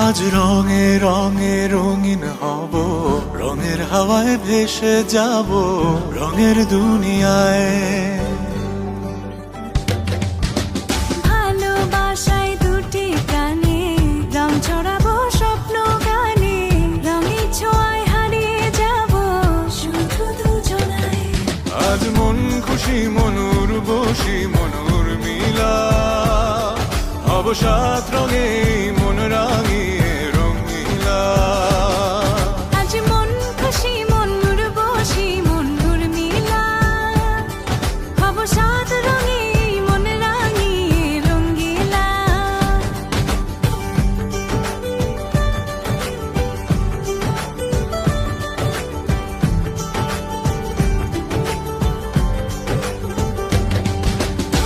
আজ রঙে রঙে রঙিন হব, রঙের হাওয়ায় ভেসে যাব রঙের দুনিয়ায়। ভালোবাসায় দুটি প্রাণে রং ছড়াবো স্বপ্ন গানে, রঙের ছোঁয়ায় হারিয়ে যাব শুধু দুজনায়। আজ মন খুশি মনুর বসি মনুর মিলা, অবসাদ রঙে মন